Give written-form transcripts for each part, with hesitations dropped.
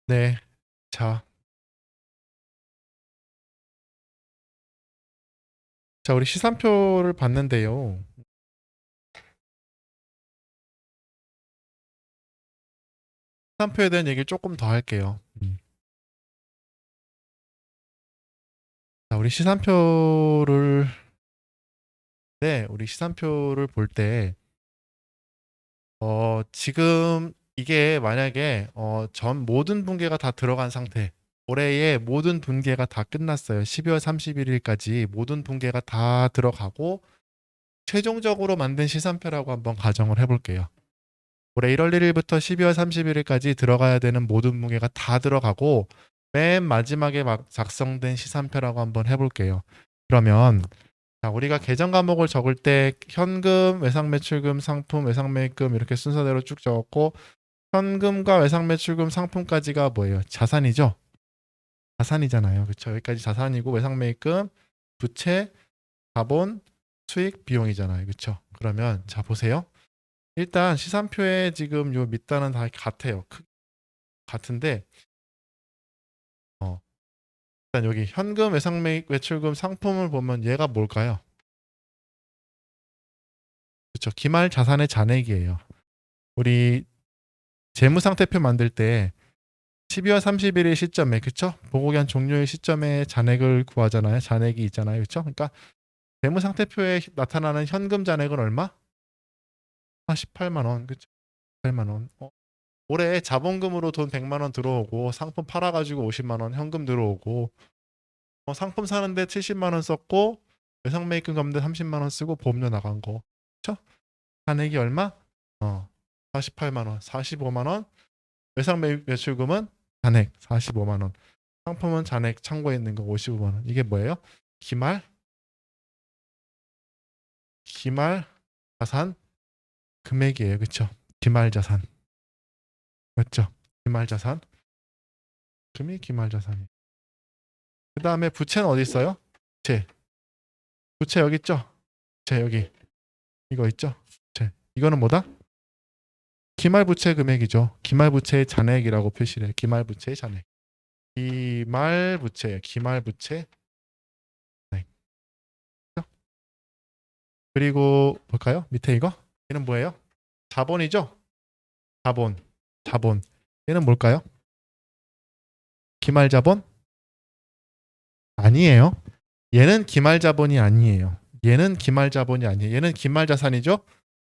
네. 자, 우리 시산표를 봤는데요. 시산표에 대한 얘기를 조금 더 할게요. 자, 우리 시산표를 볼 때, 지금 이게 만약에, 전 모든 분계가 다 들어간 상태, 올해의 모든 분계가 다 끝났어요. 12월 31일까지 모든 분계가 다 들어가고, 최종적으로 만든 시산표라고 한번 가정을 해볼게요. 올해 1월 1일부터 12월 31일까지 들어가야 되는 모든 무게가 다 들어가고 맨 마지막에 막 작성된 시산표라고 한번 해볼게요. 그러면 자, 우리가 계정 과목을 적을 때 현금, 외상매출금, 상품, 외상매입금 이렇게 순서대로 쭉 적었고 현금과 외상매출금, 상품까지가 뭐예요? 자산이죠? 자산이잖아요. 그렇죠? 여기까지 자산이고 외상매입금, 부채, 자본, 수익, 비용이잖아요. 그렇죠? 그러면 자 보세요. 일단 시산표에 지금 요 밑단은 다 같아요. 같은데 일단 여기 현금, 외상매입, 외출금, 상품을 보면 얘가 뭘까요? 그렇죠. 기말 자산의 잔액이에요. 우리 재무상태표 만들 때 12월 31일 시점에 그쵸? 보고기한 종료일 시점에 잔액을 구하잖아요. 잔액이 있잖아요. 그렇죠? 그러니까 재무상태표에 나타나는 현금 잔액은 얼마? 48만 원. 그렇죠? 8만 원. 올해 자본금으로 돈 100만 원 들어오고 상품 팔아가지고 50만 원 현금 들어오고 상품 사는데 70만 원 썼고 외상매입금 갚는데 30만 원 쓰고 보험료 나간 거. 그쵸? 잔액이 얼마? 48만 원, 45만 원. 외상매출금은 잔액 45만 원. 상품은 잔액 창고에 있는 거 55만 원. 이게 뭐예요? 기말 기말 자산 금액이에요. 그쵸? 기말 자산. 맞죠? 기말 자산. 금이 기말 자산이에요. 그다음에 부채는 어디 있어요? 부채. 부채 여기 있죠? 부채 여기. 이거 있죠? 부채. 이거는 뭐다? 기말부채 금액이죠. 기말부채의 잔액이라고 표시를 해. 기말부채의 잔액. 기말부채, 기말부채. 잔액. 그리고 볼까요? 밑에 이거? 얘는 뭐예요? 자본이죠? 자본. 자본. 얘는 뭘까요? 기말자본? 아니에요. 얘는 기말자본이 아니에요. 얘는 기말자본이 아니에요. 얘는 기말자산이죠?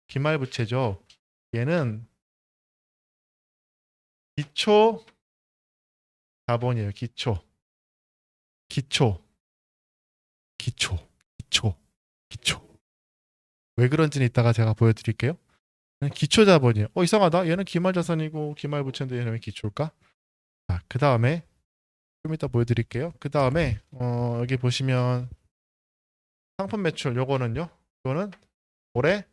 기말부채죠. 얘는 기초 자본이에요. 기초. 기초. 기초. 기초. 기초. 왜 그런지는 이따가 제가 보여드릴게요. 기초 자본이에요. 이상하다. 얘는 기말 자산이고 기말 부채인데 얘는 왜 기초일까? 자, 그 다음에 좀 이따 보여드릴게요. 그 다음에 여기 보시면 상품 매출 요거는요. 이거는 올해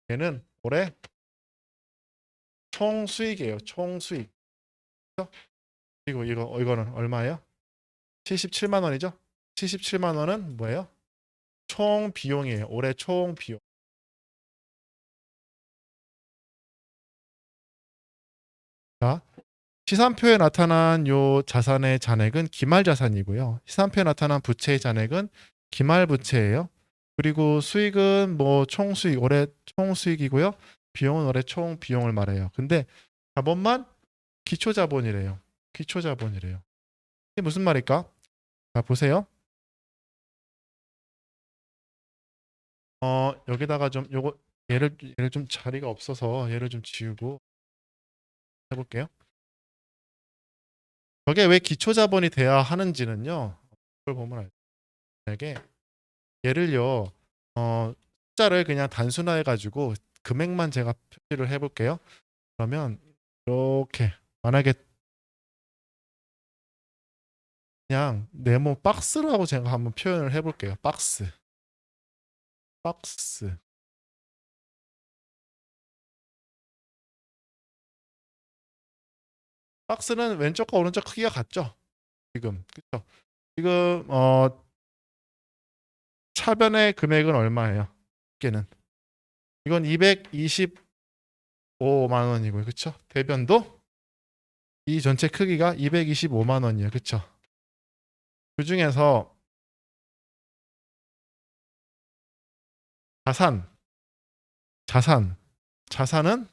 얘는 올해 총 수익이에요. 총 수익. 그리고 이거는 얼마예요? 77만 원이죠? 77만 원은 뭐예요? 총 비용이에요. 올해 총 비용. 자, 시산표에 나타난 요 자산의 잔액은 기말 자산이고요. 시산표에 나타난 부채의 잔액은 기말 부채예요. 그리고 수익은 뭐 총수익, 올해 총수익이고요. 비용은 올해 총 비용을 말해요. 근데 자본만 기초 자본이래요. 기초 자본이래요. 이게 무슨 말일까? 자, 보세요. 여기다가 좀 요거 얘를 좀 자리가 없어서 얘를 좀 지우고 해볼게요. 저게 왜 기초 자본이 돼야 하는지는요. 그걸 보면 알죠. 만약에 얘를요, 숫자를 그냥 단순화해 가지고 금액만 제가 표시를 해볼게요. 그러면 이렇게 만약에 그냥 네모 박스라고 제가 한번 표현을 해볼게요. 박스, 박스. 박스는 왼쪽과 오른쪽 크기가 같죠? 지금 그렇죠? 지금 차변의 금액은 얼마예요? 걔는 이건 225만 원이고요. 그쵸? 대변도 이 전체 크기가 225만 원이에요. 그쵸? 그 중에서 자산, 자산, 자산은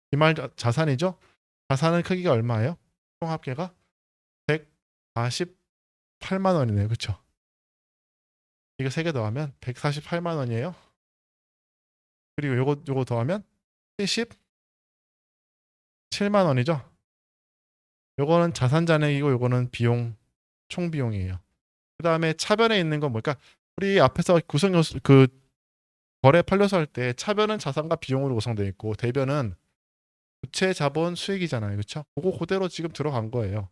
기말 자산이죠? 자산은 크기가 얼마예요? 총 합계가 148만 원이네요. 그쵸? 이거 3개 더하면 148만 원이에요. 그리고 요거 더하면 77만 원이죠. 요거는 자산 잔액이고 요거는 비용 총 비용이에요. 그다음에 차변에 있는 건 뭘까? 우리 앞에서 구성 요소 그 거래 판례서 할 때 차변은 자산과 비용으로 구성되어 있고 대변은 부채, 자본, 수익이잖아요. 그렇죠? 그거 그대로 지금 들어간 거예요.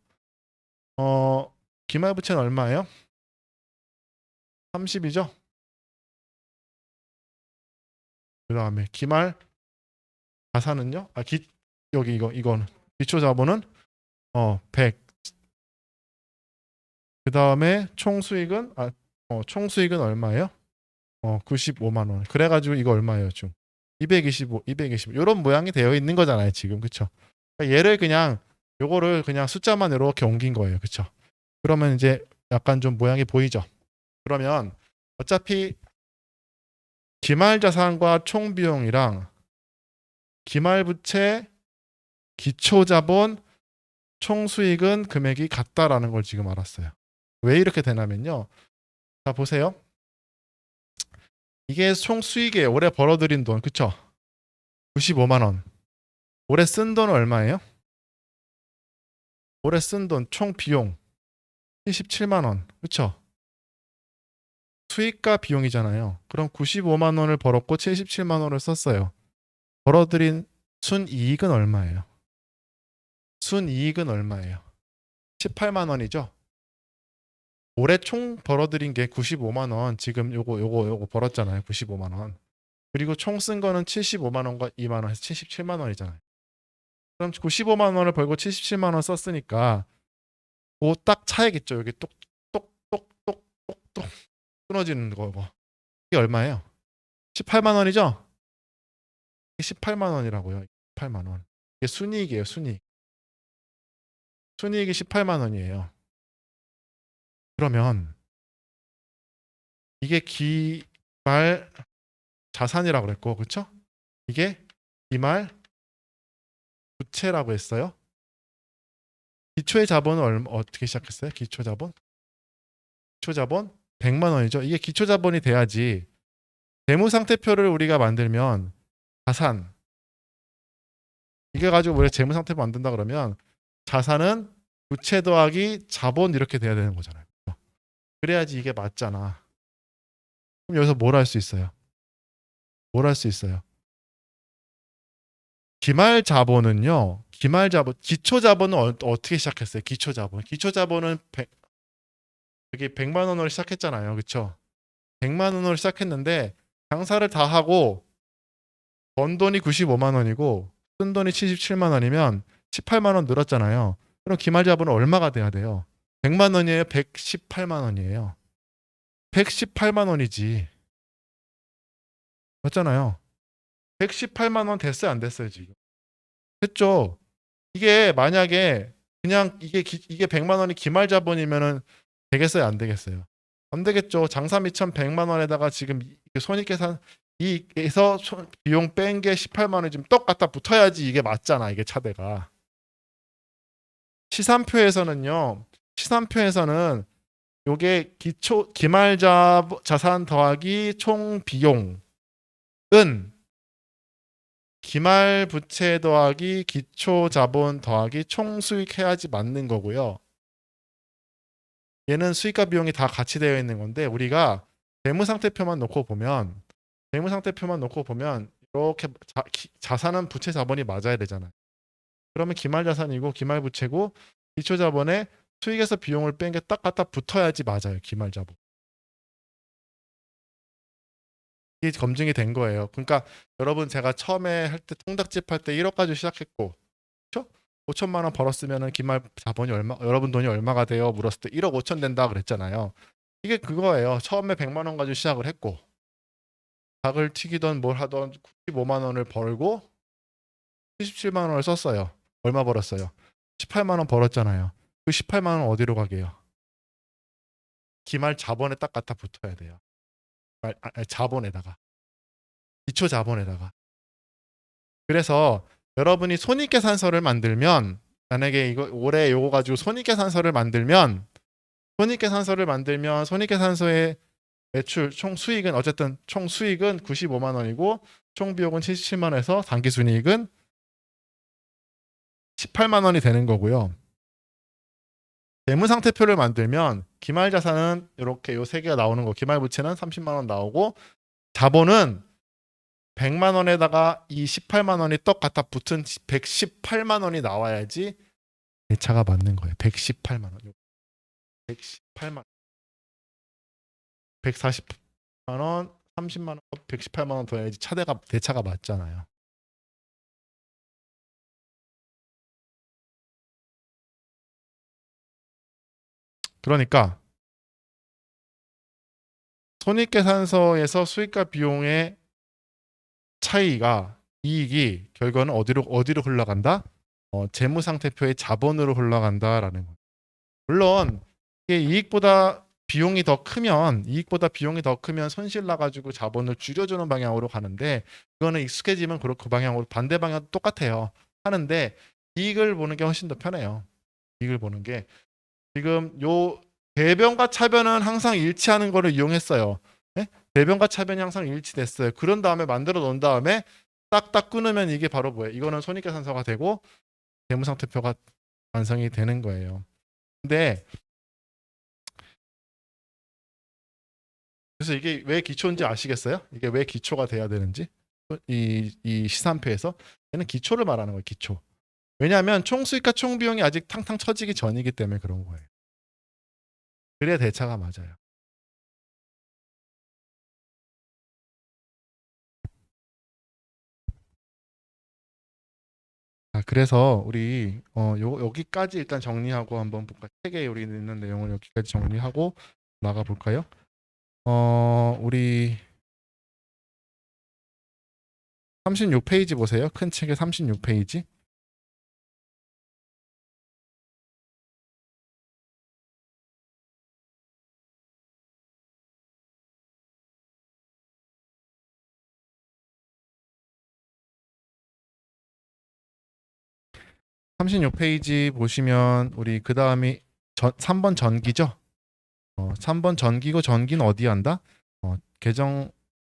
기말 부채는 얼마예요? 30이죠? 그다음에 기말 자산은요? 여기 이거는 기초 자본은 100. 그다음에 총 수익은 총 수익은 얼마예요? 95만 원. 그래가지고 이거 얼마예요, 중? 225, 225. 이런 모양이 되어 있는 거잖아요, 지금. 그쵸? 그러니까 얘를 그냥, 요거를 그냥 숫자만 이렇게 옮긴 거예요. 그쵸? 그러면 이제 약간 좀 모양이 보이죠? 그러면 어차피 기말 자산과 총 비용이랑 기말 부채, 기초 자본, 총 수익은 금액이 같다라는 걸 지금 알았어요. 왜 이렇게 되냐면요. 자, 보세요. 이게 총 수익이에요. 올해 벌어들인 돈. 그쵸? 95만 원. 올해 쓴 돈은 얼마예요? 올해 쓴 돈 총 비용 77만 원. 그쵸? 수익과 비용이잖아요. 그럼 95만 원을 벌었고 77만 원을 썼어요. 벌어들인 순이익은 얼마예요? 순이익은 얼마예요? 18만 원이죠? 올해 총 벌어들인 게 95만 원. 지금 요거 벌었잖아요. 95만 원. 그리고 총 쓴 거는 75만 원과 2만 원 해서 77만 원이잖아요. 그럼 95만 원을 벌고 77만 원 썼으니까 그 딱 차야겠죠. 여기 똑똑똑똑똑똑 끊어지는 거고. 이게 얼마예요? 18만 원이죠? 이게 18만 원이라고요. 18만 원. 이게 순이익이에요, 순이익. 순이익이 18만 원이에요. 그러면 이게 기말 자산이라고 그랬고, 그렇죠? 이게 기말 부채라고 했어요. 기초의 자본은 어떻게 시작했어요? 기초 자본? 기초 자본 100만 원이죠. 이게 기초 자본이 돼야지 재무 상태표를 우리가 만들면 자산 이게 가지고 우리가 재무 상태표 만든다 그러면 자산은 부채 더하기 자본 이렇게 돼야 되는 거잖아요. 그래야지 이게 맞잖아. 그럼 여기서 뭘 할 수 있어요? 뭘 할 수 있어요? 기말 자본은요. 기말 자본, 기초 자본은 어떻게 시작했어요? 기초 자본. 기초 자본은 여기 100만 원으로 시작했잖아요. 그렇죠? 100만 원으로 시작했는데 장사를 다 하고 번 돈이 95만 원이고 쓴 돈이 77만 원이면 18만 원 늘었잖아요. 그럼 기말 자본은 얼마가 돼야 돼요? 100만 원이에요? 118만 원이에요? 118만 원이지. 맞잖아요. 118만 원 됐어요, 안 됐어요, 지금? 됐죠. 이게 만약에 그냥 이게 100만 원이 기말 자본이면은 되겠어요, 안 되겠어요? 안 되겠죠. 장사 미천 100만 원에다가 지금 손익계산 이에서 비용 뺀 게 18만 원이 지금 똑같다 붙어야지 이게 맞잖아. 이게 차대가. 시산표에서는요. 시산표에서는 요게 기초 기말 자산 더하기 총 비용은 기말 부채 더하기 기초 자본 더하기 총 수익 해야지 맞는 거고요. 얘는 수익과 비용이 다 같이 되어 있는 건데 우리가 재무상태표만 놓고 보면 이렇게 자산은 부채 자본이 맞아야 되잖아요. 그러면 기말 자산이고 기말 부채고 기초 자본에 수익에서 비용을 뺀 게 딱 갖다 붙어야지 맞아요. 기말 자본. 이게 검증이 된 거예요. 그러니까 여러분 제가 처음에 할 때 통닭집 할 때 1억 가지고 시작했고 그렇죠? 5천만 원 벌었으면은 기말 자본이 얼마 여러분 돈이 얼마가 돼요? 물었을 때 1억 5천 된다 그랬잖아요. 이게 그거예요. 처음에 100만 원 가지고 시작을 했고 닭을 튀기던 뭘 하던 95만 원을 벌고 77만 원을 썼어요. 얼마 벌었어요? 18만 원 벌었잖아요. 그 18만 원 어디로 가게요? 기말 자본에 딱 갖다 붙어야 돼요. 자본에다가. 기초 자본에다가. 그래서 여러분이 손익계산서를 만들면 만약에 이거 올해 요거 가지고 손익계산서를 만들면 손익계산서의 매출 총 수익은 어쨌든 총 수익은 95만 원이고 총 비용은 77만 원에서 당기순이익은 18만 원이 되는 거고요. 재무상태표를 만들면 기말자산은 이렇게 요 세 개가 나오는 거. 기말부채는 30만 원 나오고 자본은 100만 원에다가 이 18만 원이 떡 갖다 붙은 118만 원이 나와야지 대차가 맞는 거예요. 118만 원. 118만 140만 원, 30만 원, 118만 원 더 해야지 대차가 맞잖아요. 그러니까 손익계산서에서 수익과 비용의 차이가 이익이 결과는 어디로 흘러간다? 재무상태표의 자본으로 흘러간다라는 거예요. 물론 이게 이익보다 비용이 더 크면 손실 나가지고 자본을 줄여주는 방향으로 가는데 그거는 익숙해지면 그 방향으로 반대 방향도 똑같아요. 하는데 이익을 보는 게 훨씬 더 편해요. 이익을 보는 게 지금 요 대변과 차변은 항상 일치하는 거를 이용했어요. 네? 대변과 차변이 항상 일치됐어요. 그런 다음에 만들어 놓은 다음에 딱딱 끊으면 이게 바로 뭐예요? 이거는 손익계산서가 되고 재무상태표가 완성이 되는 거예요. 근데 그래서 이게 왜 기초인지 아시겠어요? 이게 왜 기초가 돼야 되는지? 이 시산표에서 얘는 기초를 말하는 거예요. 기초. 왜냐하면 총수익과 총비용이 아직 탕탕 쳐지기 전이기 때문에 그런 거예요. 그래야 대차가 맞아요. 그래서 우리 여기까지 일단 정리하고 한번 볼까요? 책에 우리 있는 내용을 여기까지 정리하고 나가 볼까요? 우리 36페이지 보세요. 큰 책의 36페이지. 36페이지 보시면 우리 그 다음이 3번 전기죠. 3번 전기고 전기는 어디 한다?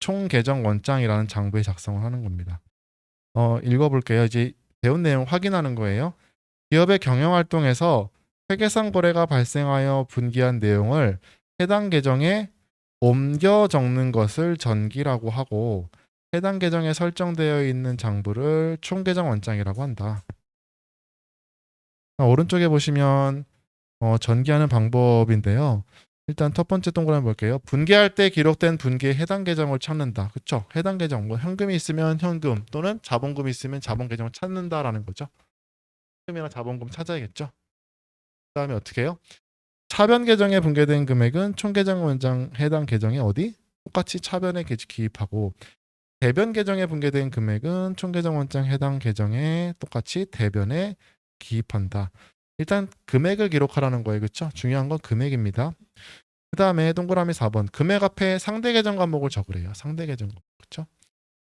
총 계정 원장이라는 장부에 작성을 하는 겁니다. 읽어볼게요. 이제 배운 내용 확인하는 거예요. 기업의 경영 활동에서 회계상 거래가 발생하여 분기한 내용을 해당 계정에 옮겨 적는 것을 전기라고 하고 해당 계정에 설정되어 있는 장부를 총계정 원장이라고 한다. 오른쪽에 보시면 전기하는 방법인데요. 일단 첫 번째 동그라미 볼게요. 분기할 때 기록된 분기의 해당 계정을 찾는다. 그렇죠? 해당 계정, 뭐 현금이 있으면 현금 또는 자본금이 있으면 자본 계정을 찾는다라는 거죠. 현금이나 자본금 찾아야겠죠. 그다음에 어떻게 해요? 차변 계정에 분괴된 금액은 총 계정 원장 해당 계정에 어디? 똑같이 차변에 기입하고 대변 계정에 분괴된 금액은 총 계정 원장 해당 계정에 똑같이 대변에 기입한다. 일단 금액을 기록하라는 거예요. 그렇죠? 중요한 건 금액입니다. 그 다음에 동그라미 4번 금액 앞에 상대 계정 과목을 적으래요. 상대 계정 과목. 그렇죠?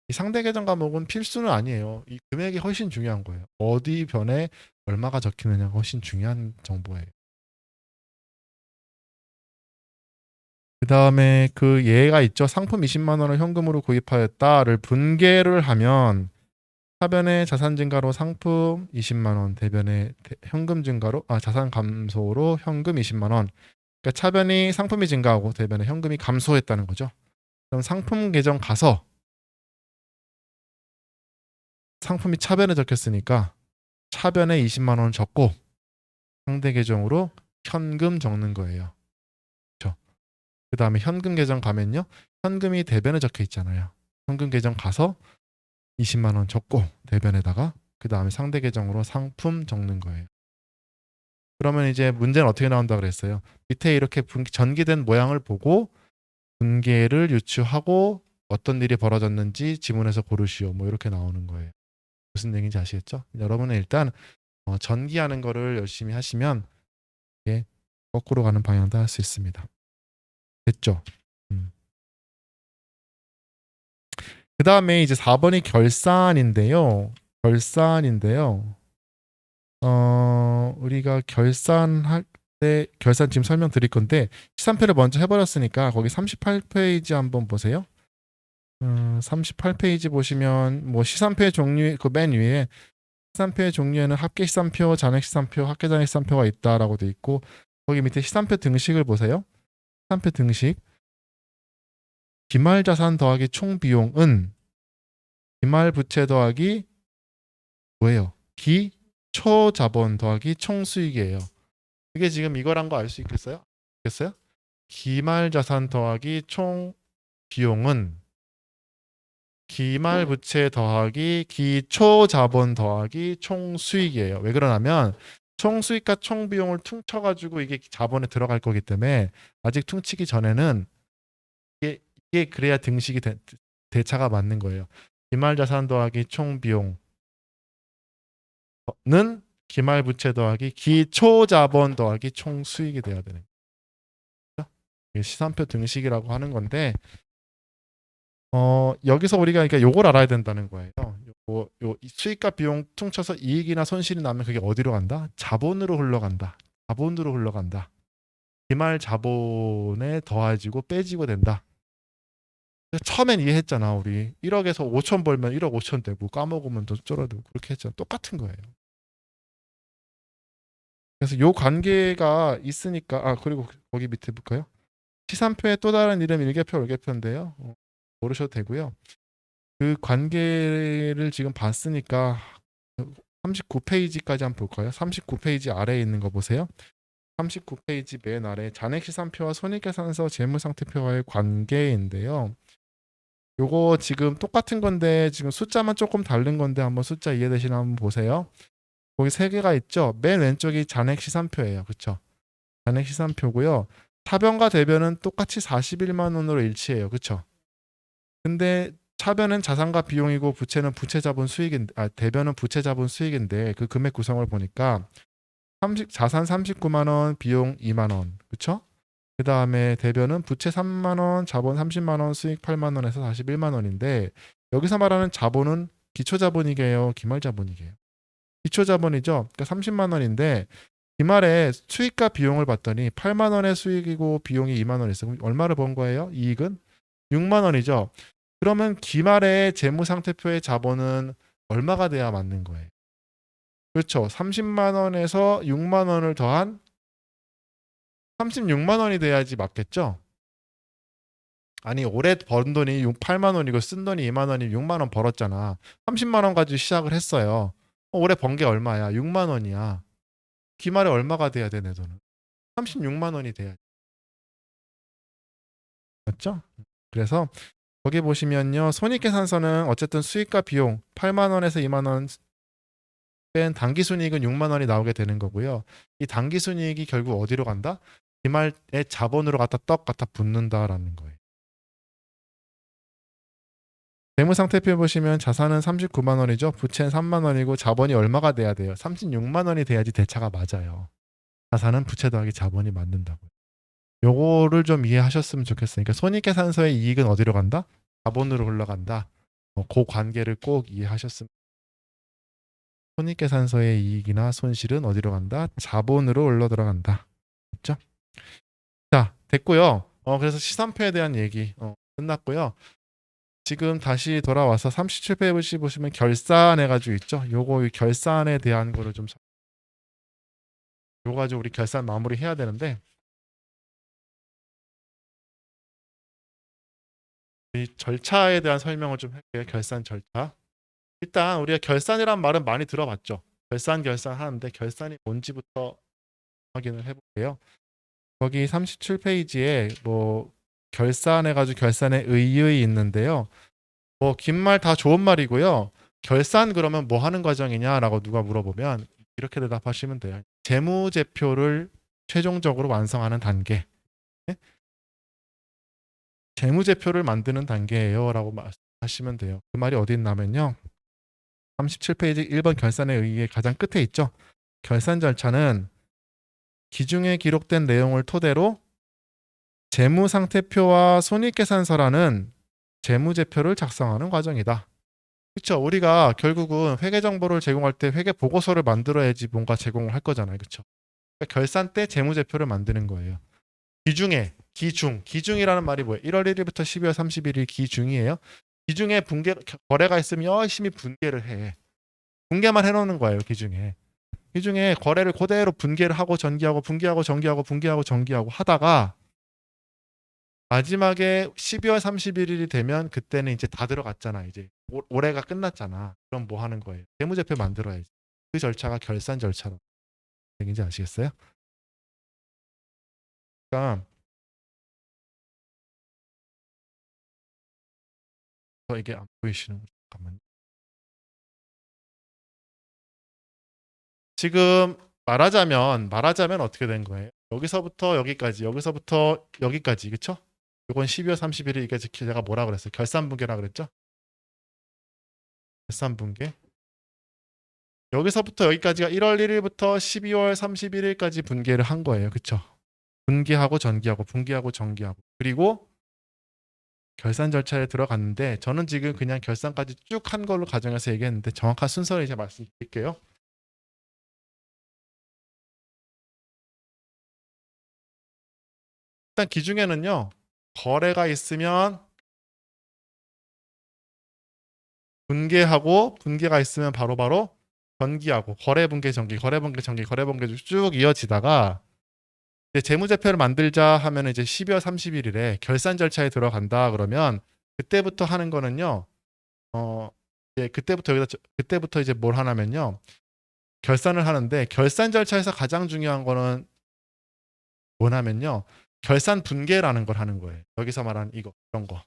이 상대 계정 과목은 필수는 아니에요. 이 금액이 훨씬 중요한 거예요. 어디 변에 얼마가 적히느냐가 훨씬 중요한 정보예요. 그 다음에 그 예가 있죠. 상품 20만 원을 현금으로 구입하였다를 분개를 하면 하변의 자산 증가로 상품 20만 원, 대변의 현금 증가로 자산 감소로 현금 20만 원. 그러니까 차변이 상품이 증가하고 대변의 현금이 감소했다는 거죠. 그럼 상품 계정 가서 상품이 차변에 적혔으니까 차변에 20만 원 적고 상대 계정으로 현금 적는 거예요. 그렇죠? 그 다음에 현금 계정 가면요. 현금이 대변에 적혀 있잖아요. 현금 계정 가서 20만 원 적고 대변에다가 그 다음에 상대 계정으로 상품 적는 거예요. 그러면 이제 문제는 어떻게 나온다 그랬어요? 밑에 이렇게 전기된 모양을 보고 분계를 유추하고 어떤 일이 벌어졌는지 지문에서 고르시오. 뭐 이렇게 나오는 거예요. 무슨 얘기인지 아시겠죠? 여러분은 일단 전기하는 거를 열심히 하시면 이게 거꾸로 가는 방향도 할 수 있습니다. 됐죠? 그 다음에 이제 4번이 결산인데요. 결산인데요. 우리가 결산할 때 결산 지금 설명드릴 건데 13페이지를 먼저 해버렸으니까 거기 38페이지 한번 보세요. 38페이지 보시면 뭐 시산표의 종류 그 맨 위에 시산표의 종류에는 합계 시산표, 잔액 시산표, 합계 잔액 시산표가 있다라고 돼 있고 거기 밑에 시산표 등식을 보세요. 시산표 등식 기말 자산 더하기 총 비용은 기말 부채 더하기 뭐예요? 기초 자본 더하기 총 수익이에요. 그게 지금 이거란 거 알 수 있겠어요? 알겠어요? 기말 자산 더하기 총 비용은 기말 부채 더하기 기초 자본 더하기 총 수익이에요. 왜 그러냐면 총 수익과 총 비용을 퉁쳐가지고 이게 자본에 들어갈 거기 때문에 아직 퉁치기 전에는 이게 그래야 등식이 대차가 맞는 거예요. 기말 자산 더하기 총 비용은 기말 부채 더하기 기초 자본 더하기 총 수익이 돼야 되는 거죠. 이게 시산표 등식이라고 하는 건데 여기서 우리가 그러니까 요걸 알아야 된다는 거예요. 요 수익과 비용 퉁쳐서 이익이나 손실이 나면 그게 어디로 간다? 자본으로 흘러간다. 자본으로 흘러간다. 기말 자본에 더해지고 빼지고 된다. 처음엔 이해했잖아. 우리 1억에서 5천 벌면 1억 5천 되고 까먹으면 더 쫄아들고 그렇게 했잖아. 똑같은 거예요. 그래서 요 관계가 있으니까 그리고 거기 밑에 볼까요? 시산표의 또 다른 이름 일개표, 월개표인데요. 모르셔도 되고요. 그 관계를 지금 봤으니까 39페이지까지 한번 볼까요? 39페이지 아래에 있는 거 보세요. 39페이지 맨 아래 잔액시산표와 손익계산서 재무상태표와의 관계인데요. 요거 지금 똑같은 건데 지금 숫자만 조금 다른 건데 한번 숫자 이해되시나 한번 보세요. 거기 세 개가 있죠. 맨 왼쪽이 잔액시산표예요. 그렇죠? 잔액시산표고요. 차변과 대변은 똑같이 41만 원으로 일치해요. 그렇죠? 근데 차변은 자산과 비용이고 부채는 부채자본 수익인데 대변은 부채자본 수익인데 그 금액 구성을 보니까 자산 39만 원, 비용 2만 원. 그렇죠? 그다음에 대변은 부채 3만 원, 자본 30만 원, 수익 8만 원에서 41만 원인데 여기서 말하는 자본은 기초 자본이게요, 기말 자본이게요. 기초 자본이죠. 그러니까 30만 원인데 기말에 수익과 비용을 봤더니 8만 원의 수익이고 비용이 2만 원이었어요. 그럼 얼마를 번 거예요? 이익은 6만 원이죠. 그러면 기말의 재무상태표의 자본은 얼마가 돼야 맞는 거예요? 그렇죠. 30만 원에서 6만 원을 더한 36만 원이 돼야지 맞겠죠? 아니 올해 번 돈이 8만 원이고 쓴 돈이 2만 원이 6만 원 벌었잖아. 30만 원 가지고 시작을 했어요. 올해 번 게 얼마야? 6만 원이야. 기말에 얼마가 돼야 돼, 내 돈은? 36만 원이 돼야지. 맞죠? 그래서 거기 보시면요. 손익계산서는 어쨌든 수익과 비용 8만 원에서 2만 원 뺀 당기순이익은 6만 원이 나오게 되는 거고요. 이 당기순이익이 결국 어디로 간다? 기말의 자본으로 갖다 붙는다라는 거예요. 재무상태표 보시면 자산은 39만 원이죠. 부채는 3만 원이고 자본이 얼마가 돼야 돼요? 36만 원이 돼야지 대차가 맞아요. 자산은 부채 더하기 자본이 맞는다고요. 요거를 좀 이해하셨으면 좋겠어요. 그러니까 손익계산서의 이익은 어디로 간다? 자본으로 흘러간다. 그 관계를 꼭 이해하셨으면. 손익계산서의 이익이나 손실은 어디로 간다? 자본으로 흘러 들어간다. 됐죠? 자, 됐고요. 그래서 시산표에 대한 얘기 끝났고요. 지금 다시 돌아와서 37페이지 보시면 결산해가지고 있죠. 요거 결산에 대한 거를 좀 요거 가지고 우리 결산 마무리 해야 되는데 이 절차에 대한 설명을 좀 할게요. 결산 절차. 일단 우리가 결산이란 말은 많이 들어봤죠. 결산 하는데 결산이 뭔지부터 확인을 해볼게요. 거기 37페이지에 뭐 결산해가지고 결산의 의의 있는데요. 뭐 긴 말 다 좋은 말이고요. 결산 그러면 뭐 하는 과정이냐라고 누가 물어보면 이렇게 대답하시면 돼요. 재무제표를 최종적으로 완성하는 단계. 네? 재무제표를 만드는 단계예요라고 말씀하시면 돼요. 그 말이 어디 있냐면요. 37페이지 1번 결산에 의해 가장 끝에 있죠. 결산 절차는 기중에 기록된 내용을 토대로 재무상태표와 손익계산서라는 재무제표를 작성하는 과정이다. 그렇죠. 우리가 결국은 회계 정보를 제공할 때 회계 보고서를 만들어야지 뭔가 제공을 할 거잖아요. 그렇죠. 그러니까 결산 때 재무제표를 만드는 거예요. 기중이라는 말이 뭐예요? 1월 1일부터 12월 31일 기중이에요. 기중에 거래가 있으면 열심히 분계를 해. 분계만 해놓는 거예요. 기중에 거래를 그대로 분계를 하고 전기하고 분계하고 전기하고 분계하고 전기하고 하다가 마지막에 12월 31일이 되면 그때는 이제 다 들어갔잖아. 이제 올해가 끝났잖아. 그럼 뭐 하는 거예요? 재무제표 만들어야지. 그 절차가 결산 절차로 얘기인지 아시겠어요? 그러니까 이게 안 보이시는 거 잠깐만요. 지금 말하자면 어떻게 된 거예요? 여기서부터 여기까지 그쵸? 이건 12월 31일 이게 제가 뭐라 그랬어요? 결산분계라 그랬죠? 결산분계. 여기서부터 여기까지가 1월 1일부터 12월 31일까지 분계를 한 거예요. 그쵸? 분계하고 전기하고 분계하고 전기하고 그리고 결산 절차에 들어갔는데 저는 지금 그냥 결산까지 쭉 한 걸로 가정해서 얘기했는데 정확한 순서를 이제 말씀드릴게요. 일단 기중에는요. 거래가 있으면 분계하고 분계가 있으면 바로바로 전기하고 거래 분계 전기 쭉 이어지다가 이제 재무제표를 만들자 하면 이제 12월 31일에 결산 절차에 들어간다 그러면 그때부터 하는 거는요. 이제 그때부터 이제 뭘 하냐면요. 결산을 하는데 결산 절차에서 가장 중요한 거는 뭐냐면요. 결산 분계라는 걸 하는 거예요. 여기서 말하는 이런 거.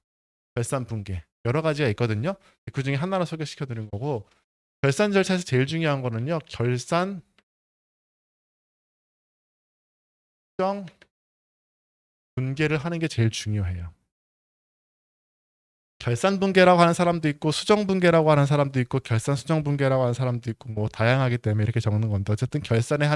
결산 분계. 여러 가지가 있거든요. 그 중에 하나를 소개시켜 드린 거고 결산 절차에서 제일 중요한 거는요. 결산 수정 분계를 하는 게 제일 중요해요. 결산 분계라고 하는 사람도 있고 수정 분계라고 하는 사람도 있고 결산 수정 분계라고 하는 사람도 있고 뭐 다양하기 때문에 이렇게 적는 건데 어쨌든 결산하면서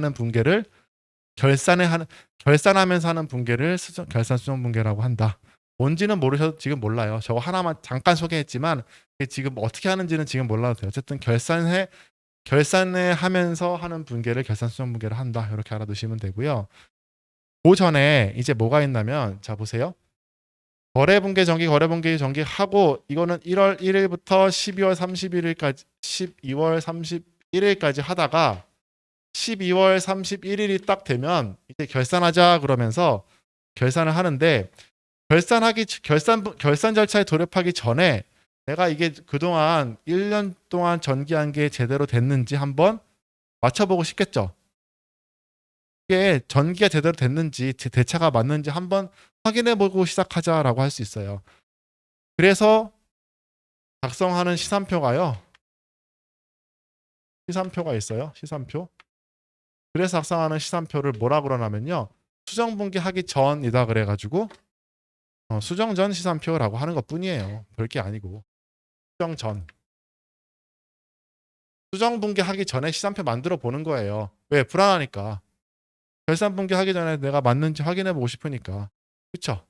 하는 분계를 결산 수정 분계라고 한다. 뭔지는 모르셔도 지금 몰라요. 저거 하나만 잠깐 소개했지만 지금 어떻게 하는지는 지금 몰라도 돼요. 어쨌든 결산해 하면서 하는 분계를 결산 수정 분계를 한다. 이렇게 알아두시면 되고요. 그 전에 이제 뭐가 있냐면 자 보세요. 거래 분계 정기 하고 이거는 1월 1일부터 12월 31일까지 하다가 12월 31일이 딱 되면 이제 결산하자 그러면서 결산을 하는데 결산 절차에 돌입하기 전에 내가 이게 그동안 1년 동안 전기한 게 제대로 됐는지 한번 맞춰보고 싶겠죠. 이게 전기가 제대로 됐는지 대차가 맞는지 한번 확인해보고 시작하자라고 할 수 있어요. 그래서 작성하는 시산표가요. 시산표가 있어요. 시산표. 그래서 작성하는 시산표를 뭐라 그러냐면요. 수정분기 하기 전이다 그래가지고 수정 전 시산표라고 하는 것 뿐이에요. 별게 아니고. 수정 전. 수정 분기 하기 전에 시산표 만들어 보는 거예요. 왜? 불안하니까. 결산 분기 하기 전에 내가 맞는지 확인해 보고 싶으니까. 그쵸?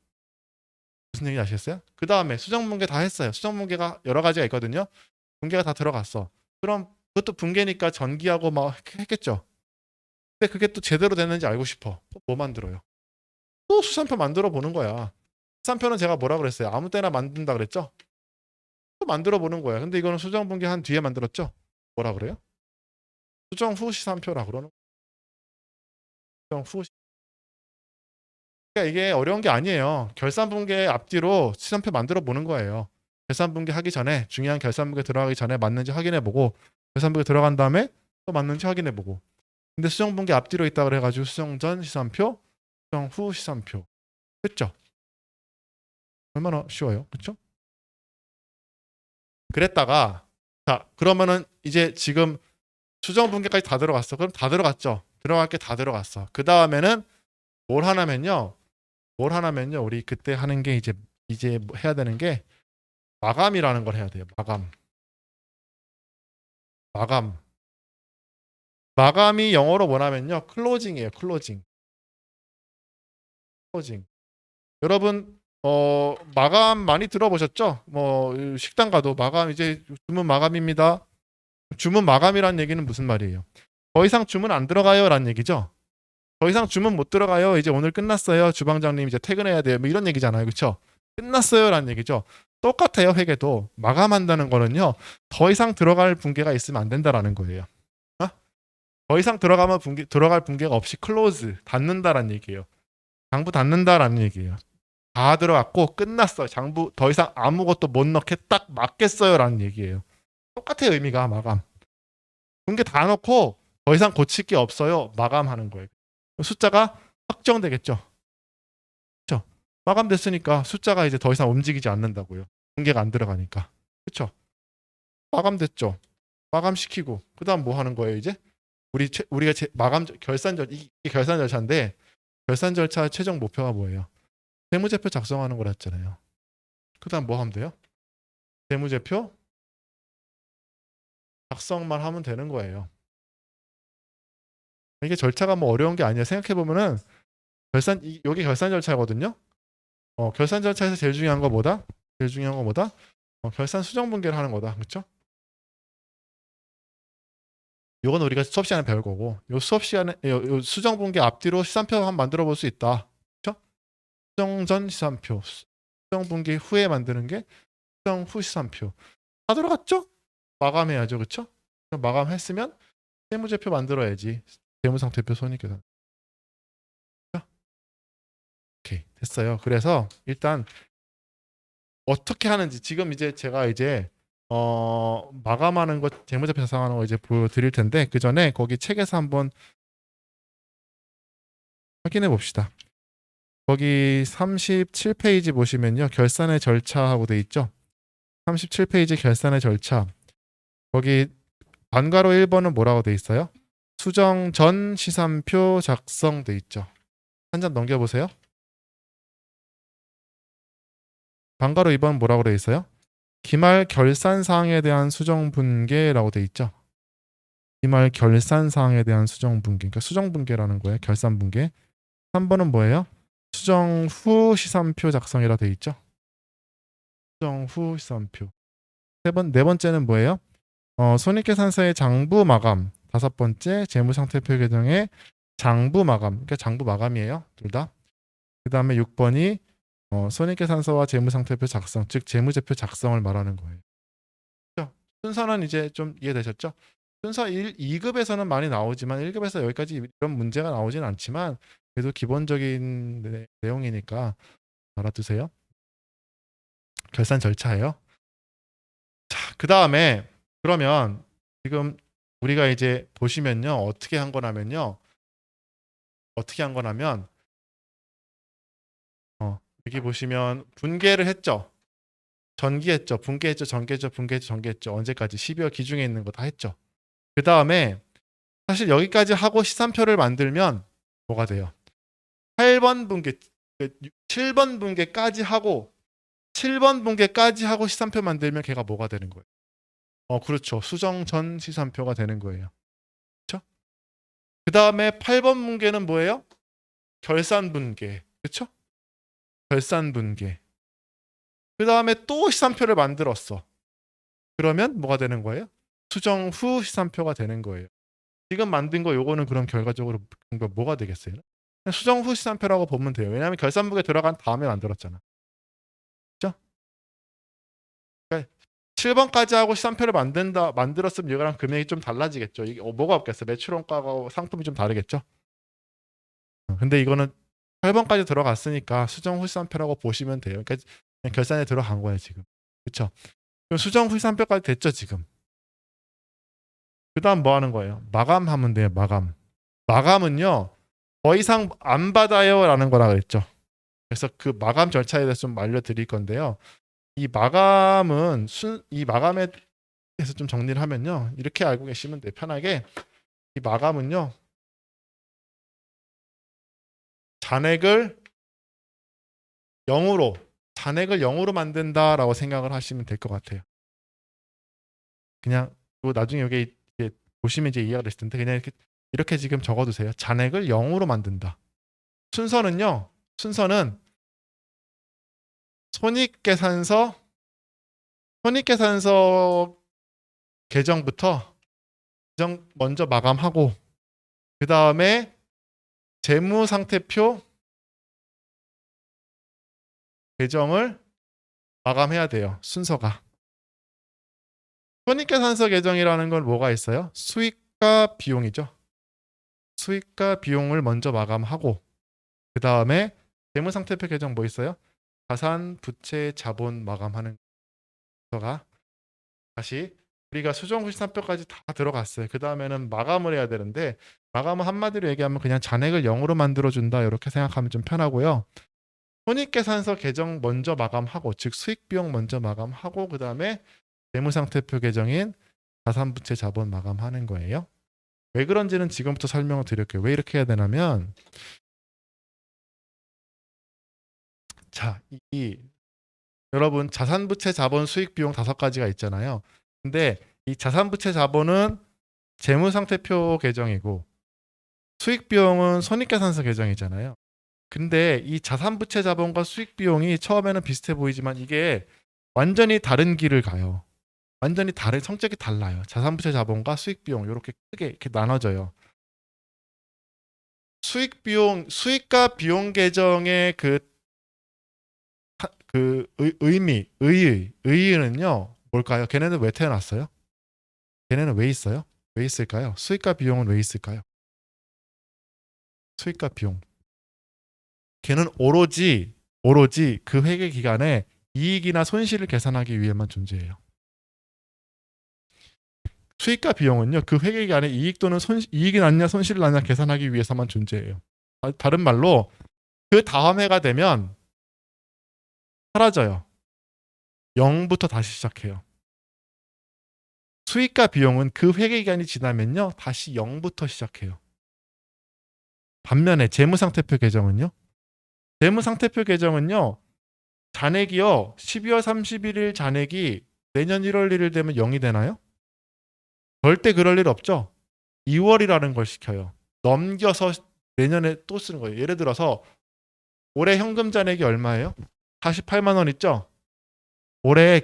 무슨 얘기 아시겠어요? 그 다음에 수정 분기 다 했어요. 수정 분기가 여러 가지가 있거든요. 분기가 다 들어갔어. 그럼 그것도 분기니까 전기하고 막 했겠죠. 근데 그게 또 제대로 됐는지 알고 싶어. 뭐 만들어요? 또 수산표 만들어 보는 거야. 수산표는 제가 뭐라 그랬어요? 아무 때나 만든다 그랬죠? 또 만들어 보는 거야. 근데 이거는 수정 분기 한 뒤에 만들었죠? 뭐라 그래요? 수정 후 시산표라 그러는 수정 후. 그러니까 이게 어려운 게 아니에요. 결산 분계 앞뒤로 시산표 만들어 보는 거예요. 결산 분계 하기 전에 중요한 결산 분계 들어가기 전에 맞는지 확인해 보고 결산 분계 들어간 다음에 또 맞는지 확인해 보고. 근데 수정 분계 앞뒤로 있다 그래 가지고 수정 전 시산표, 수정 후 시산표. 됐죠? 얼마나 쉬워요. 그렇죠? 그랬다가 자, 그러면은 이제 지금 수정 분계까지 다 들어갔어. 그럼 다 들어갔죠. 들어갈 게 다 들어갔어. 그 다음에는 뭘 하냐면요. 우리 그때 하는 게 이제 이제 뭐 해야 되는 게 마감이라는 걸 해야 돼요. 마감. 마감. 마감이 영어로 뭐냐면요. 클로징이에요. 클로징. 클로징. 여러분 마감 많이 들어보셨죠? 뭐 식당 가도 마감 이제 주문 마감입니다. 주문 마감이란 얘기는 무슨 말이에요? 더 이상 주문 안 들어가요라는 얘기죠. 더 이상 주문 못 들어가요. 이제 오늘 끝났어요. 주방장님 이제 퇴근해야 돼요. 뭐 이런 얘기잖아요. 그렇죠? 끝났어요라는 얘기죠. 똑같아요. 회계도 마감한다는 거는요. 더 이상 들어갈 붕괴가 있으면 안 된다라는 거예요. 어? 더 이상 들어가면 들어갈 붕괴가 없이 클로즈 닫는다라는 얘기예요. 장부 닫는다라는 얘기예요. 다 들어갔고 끝났어요. 장부 더 이상 아무것도 못 넣게 딱 맞겠어요라는 얘기예요. 똑같아요. 의미가 마감. 붕괴 다 넣고 더 이상 고칠 게 없어요. 마감하는 거예요. 숫자가 확정되겠죠. 그렇죠? 마감됐으니까 숫자가 이제 더 이상 움직이지 않는다고요. 붕괴가 안 들어가니까. 그렇죠? 마감됐죠. 마감시키고 그다음 뭐 하는 거예요, 이제? 우리가 마감 결산 이게 결산 절차인데 결산 절차 최종 목표가 뭐예요? 세무제표 작성하는 걸 했잖아요. 그다음 뭐 하면 돼요? 세무제표 작성만 하면 되는 거예요. 이게 절차가 뭐 어려운 게 아니에요. 생각해 보면은 여기 결산 절차거든요. 결산 절차에서 제일 중요한 거 뭐다? 제일 중요한 거 뭐다? 결산 수정 분계를 하는 거다. 그렇죠? 요건 우리가 수업 시간에 배울 거고, 요 수업 시간에 요 수정 분계 앞뒤로 시산표 한번 만들어 볼 수 있다. 그렇죠? 수정 전 시산표, 수정 분계 후에 만드는 게 수정 후 시산표. 다 들어갔죠? 마감해야죠. 그렇죠? 마감했으면 세무제표 만들어야지. 재무상태표 손익계산. 오케이. 됐어요. 그래서 일단 어떻게 하는지 지금 이제 제가 이제 마감하는 것 재무제표 작성하는 거 이제 보여드릴 텐데 그 전에 거기 책에서 한번 확인해 봅시다. 거기 37페이지 보시면요. 결산의 절차하고 돼 있죠. 37페이지 결산의 절차. 거기 반가로 1번은 뭐라고 돼 있어요? 수정 전 시산표 작성돼 있죠. 한 장 넘겨보세요. 반가로 2번 뭐라고 돼 있어요? 기말 결산 사항에 대한 수정 분계라고 돼 있죠. 기말 결산 사항에 대한 수정 분계. 그러니까 수정 분계라는 거예요. 결산 분계. 3번은 뭐예요? 수정 후 시산표 작성이라 돼 있죠. 수정 후 시산표. 네 번째는 뭐예요? 손익계산서의 장부 마감. 5번째 재무상태표 계정의 장부 마감. 그러니까 장부 마감이에요. 둘 다. 그 다음에 6번이 손익계산서와 재무상태표 작성, 즉 재무제표 작성을 말하는 거예요. 그렇죠? 순서는 이제 좀 이해되셨죠? 순서 2급에서는 많이 나오지만 1급에서 여기까지 이런 문제가 나오진 않지만 그래도 기본적인 내용이니까 알아두세요. 결산 절차예요. 자, 그 다음에 그러면 지금 우리가 이제 보시면요. 어떻게 한 거냐면요. 여기 보시면 분계를 했죠. 전기했죠. 분계했죠. 전개했죠. 분계했죠. 전개했죠. 언제까지? 12월 기중에 있는 거 다 했죠. 그 다음에 사실 여기까지 하고 시산표를 만들면 뭐가 돼요? 8번 분계, 7번 분계까지 하고 7번 분계까지 하고 시산표 만들면 걔가 뭐가 되는 거예요? 그렇죠. 수정 전 시산표가 되는 거예요. 그렇죠? 그 다음에 8번 분계는 뭐예요? 결산 분계. 그렇죠? 결산 분계. 그 다음에 또 시산표를 만들었어. 그러면 뭐가 되는 거예요? 수정 후 시산표가 되는 거예요. 지금 만든 거 요거는 그럼 결과적으로 뭐가 되겠어요? 수정 후 시산표라고 보면 돼요. 왜냐하면 결산부에 들어간 다음에 만들었잖아. 그렇죠? 그러니까 7번까지 하고 시산표를 만들었으면 이거랑 금액이 좀 달라지겠죠. 이게 뭐가 없겠어? 매출원가가 상품이 좀 다르겠죠. 근데 이거는 8번까지 들어갔으니까 수정 후 시산표라고 보시면 돼요. 그러니까 그냥 결산에 들어간 거예요 지금. 그렇죠? 그럼 수정 후 시산표까지 됐죠 지금. 그다음 뭐 하는 거예요? 마감하면 돼요. 마감. 마감은요. 더 이상 안 받아요라는 거라 그랬죠. 그래서 그 마감 절차에 대해서 좀 알려드릴 건데요. 이 마감에 대해서 좀 정리를 하면요. 이렇게 알고 계시면 돼요. 편하게. 이 마감은요. 잔액을 0으로 잔액을 0으로 만든다라고 생각을 하시면 될 것 같아요. 그냥 또 나중에 여기 이제 보시면 이제 이해가 되실 텐데 그냥 이렇게 지금 적어두세요. 잔액을 0으로 만든다. 순서는 손익계산서 계정부터 계정 먼저 마감하고 그 다음에 재무상태표 계정을 마감해야 돼요. 순서가. 손익계산서 계정이라는 건 뭐가 있어요? 수익과 비용이죠. 수익과 비용을 먼저 마감하고 그 다음에 재무상태표 계정 뭐 있어요? 자산, 부채, 자본 마감하는 거가 다시 우리가 수정구시산표까지 다 들어갔어요. 그 다음에는 마감을 해야 되는데 마감은 한마디로 얘기하면 그냥 잔액을 0으로 만들어준다 이렇게 생각하면 좀 편하고요. 손익계산서 계정 먼저 마감하고 즉 수익비용 먼저 마감하고 그 다음에 재무상태표 계정인 자산부채 자본 마감하는 거예요. 왜 그런지는 지금부터 설명을 드릴게요. 왜 이렇게 해야 되냐면 자, 여러분 자산부채 자본 수익비용 5가지가 있잖아요. 근데 이 자산부채 자본은 재무상태표 계정이고 수익비용은 손익계산서 계정이잖아요. 근데 이 자산부채 자본과 수익비용이 처음에는 비슷해 보이지만 이게 완전히 다른 길을 가요. 완전히 다른 성격이 달라요. 자산부채 자본과 수익비용 이렇게 크게 이렇게 나눠져요. 수익과 비용 계정의 의의는요 뭘까요? 걔네는 왜 태어났어요? 걔네는 왜 있어요? 왜 있을까요? 수익과 비용은 왜 있을까요? 수익과 비용. 걔는 오로지 그 회계 기간에 이익이나 손실을 계산하기 위해만 존재해요. 수익과 비용은요 그 회계 기간에 이익 또는 이익이 났냐 손실이 났냐 계산하기 위해서만 존재해요. 다른 말로 그 다음 해가 되면 사라져요. 0부터 다시 시작해요. 수익과 비용은 그 회계 기간이 지나면요 다시 0부터 시작해요. 반면에 재무상태표 계정은요 잔액이요 12월 31일 잔액이 내년 1월 1일 되면 0이 되나요? 절대 그럴 일 없죠. 2월이라는 걸 시켜요. 넘겨서 내년에 또 쓰는 거예요. 예를 들어서 올해 현금 잔액이 얼마예요? 48만 원 있죠? 올해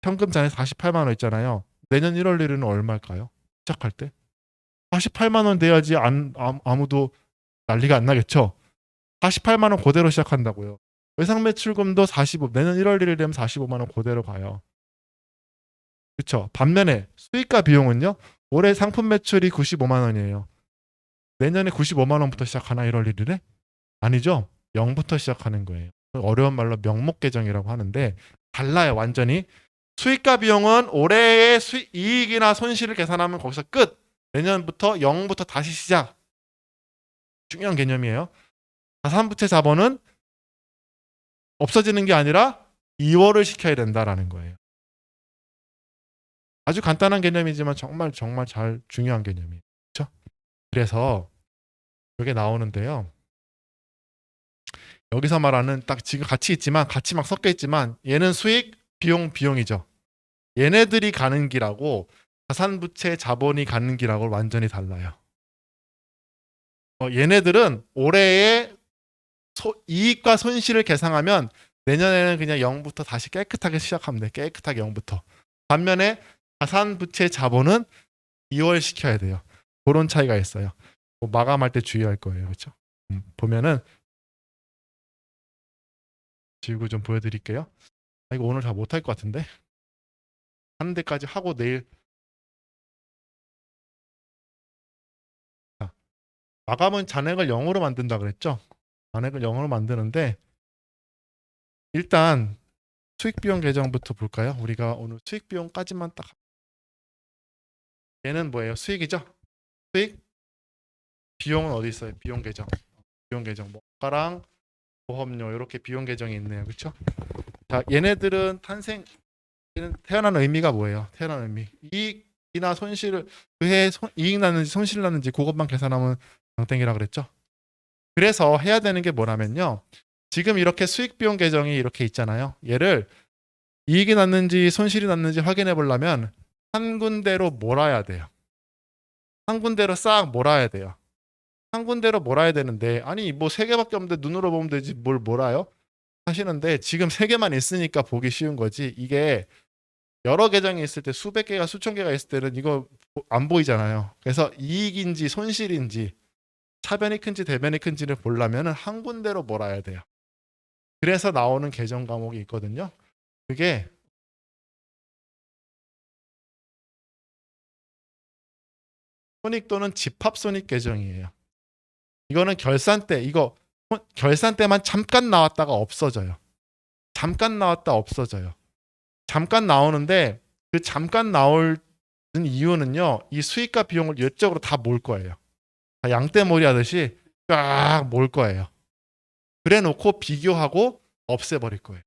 현금 잔액 48만 원 있잖아요. 내년 1월 1일은 얼마일까요? 시작할 때? 48만 원 돼야지 아무도 난리가 안 나겠죠? 48만 원 그대로 시작한다고요. 외상 매출금도 45, 내년 1월 1일 되면 45만 원 그대로 가요. 그렇죠? 반면에 수익과 비용은요. 올해 상품 매출이 95만 원이에요. 내년에 95만 원부터 시작하나 1월 1일에? 아니죠. 0부터 시작하는 거예요. 어려운 말로 명목 계정이라고 하는데 달라요. 완전히. 수익과 비용은 올해의 이익이나 손실을 계산하면 거기서 끝. 내년부터 0부터 다시 시작. 중요한 개념이에요. 자산부채 자본은 없어지는 게 아니라 2월을 시켜야 된다라는 거예요. 아주 간단한 개념이지만 정말 잘 중요한 개념이에요. 그렇죠? 그래서 이게 나오는데요. 여기서 말하는 딱 지금 같이 있지만 같이 막 섞여 있지만 얘는 수익, 비용이죠. 얘네들이 가는 길하고 자산부채 자본이 가는 길하고 완전히 달라요. 얘네들은 올해의 이익과 손실을 계산하면 내년에는 그냥 0부터 다시 깨끗하게 시작하면 돼. 깨끗하게 0부터. 반면에 자산부채 자본은 2월 시켜야 돼요. 그런 차이가 있어요. 마감할 때 주의할 거예요. 그렇죠? 보면은 지우고 좀 보여드릴게요. 이거 오늘 다 못할 것 같은데 하는 데까지 하고 내일 마감은 잔액을 0으로 만든다 그랬죠? 잔액을 0으로 만드는데 일단 수익비용 계정부터 볼까요? 우리가 오늘 수익비용까지만 딱 얘는 뭐예요? 수익이죠? 수익 비용은 어디 있어요? 비용 계정 뭐가랑 보험료 이렇게 비용 계정이 있네요. 그렇죠? 자, 얘네들은 태어난 의미가 뭐예요? 태어난 의미 이익이나 손실을 그해 이익 나는지 손실 나는지 그것만 계산하면 장땡이라 그랬죠? 그래서 해야 되는 게 뭐냐면요. 지금 이렇게 수익 비용 계정이 이렇게 있잖아요. 얘를 이익이 났는지 손실이 났는지 확인해 보려면 한 군데로 몰아야 돼요. 한 군데로 싹 몰아야 돼요. 한 군데로 몰아야 되는데 아니 뭐 세 개밖에 없는데 눈으로 보면 되지 뭘 몰아요? 하시는데 지금 세 개만 있으니까 보기 쉬운 거지. 이게 여러 계정이 있을 때 수백 개가 수천 개가 있을 때는 이거 안 보이잖아요. 그래서 이익인지 손실인지 차변이 큰지 대변이 큰지를 보려면 한 군데로 몰아야 돼요. 그래서 나오는 계정 과목이 있거든요. 그게 손익 또는 집합 손익 계정이에요. 이거는 결산 때 이거 결산 때만 잠깐 나왔다가 없어져요. 잠깐 나왔다 없어져요. 잠깐 나오는데 그 잠깐 나올 이유는요. 이 수익과 비용을 이쪽으로 다 몰 거예요. 양떼몰이 하듯이 쫙 몰 거예요. 그래 놓고 비교하고 없애버릴 거예요.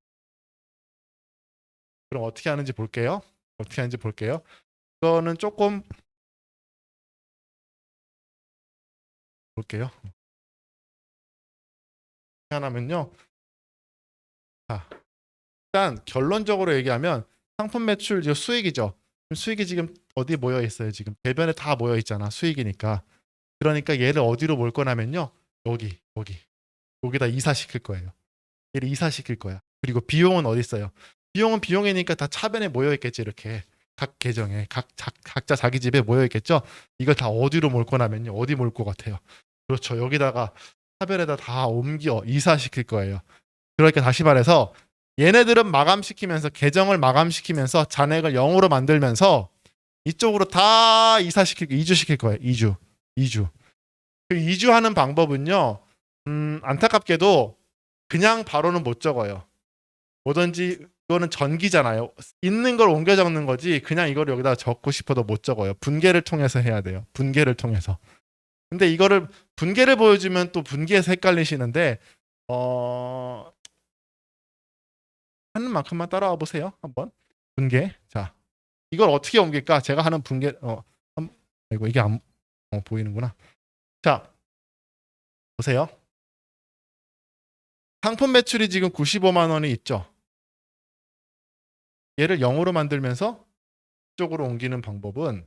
그럼 어떻게 하는지 볼게요. 어떻게 하는지 볼게요. 이거는 조금 볼게요. 하나면요. 자, 일단 결론적으로 얘기하면 상품 매출 이제 수익이죠. 수익이 지금 어디 모여 있어요? 지금 대변에 다 모여 있잖아. 수익이니까. 그러니까 얘를 어디로 몰 거냐면요. 여기. 여기다 이사시킬 거예요. 얘를 이사시킬 거야. 그리고 비용은 어디 있어요? 비용은 비용이니까 다 차변에 모여 있겠지. 이렇게 각 계정에 각자 자기 집에 모여 있겠죠. 이걸 다 어디로 몰 거냐면요. 어디 몰 것 같아요? 그렇죠. 여기다가 차변에다 다 옮겨 이사시킬 거예요. 그러니까 다시 말해서 얘네들은 마감시키면서 계정을 마감시키면서 잔액을 0으로 만들면서 이쪽으로 다 이사시키고 이주시킬 거예요. 이주. 그 이주하는 방법은요. 안타깝게도 그냥 바로는 못 적어요. 뭐든지 이거는 전기잖아요. 있는 걸 옮겨 적는 거지 그냥 이걸 여기다 적고 싶어도 못 적어요. 분계를 통해서 해야 돼요. 분계를 통해서. 근데 이거를 분계를 보여주면 또 분계에서 헷갈리시는데 하는 만큼만 따라와 보세요. 한번. 분계. 자, 이걸 어떻게 옮길까? 제가 하는 분계 아이고 이게 안 보이는구나. 자, 보세요. 상품 매출이 지금 95만 원이 있죠. 얘를 0으로 만들면서 이쪽으로 옮기는 방법은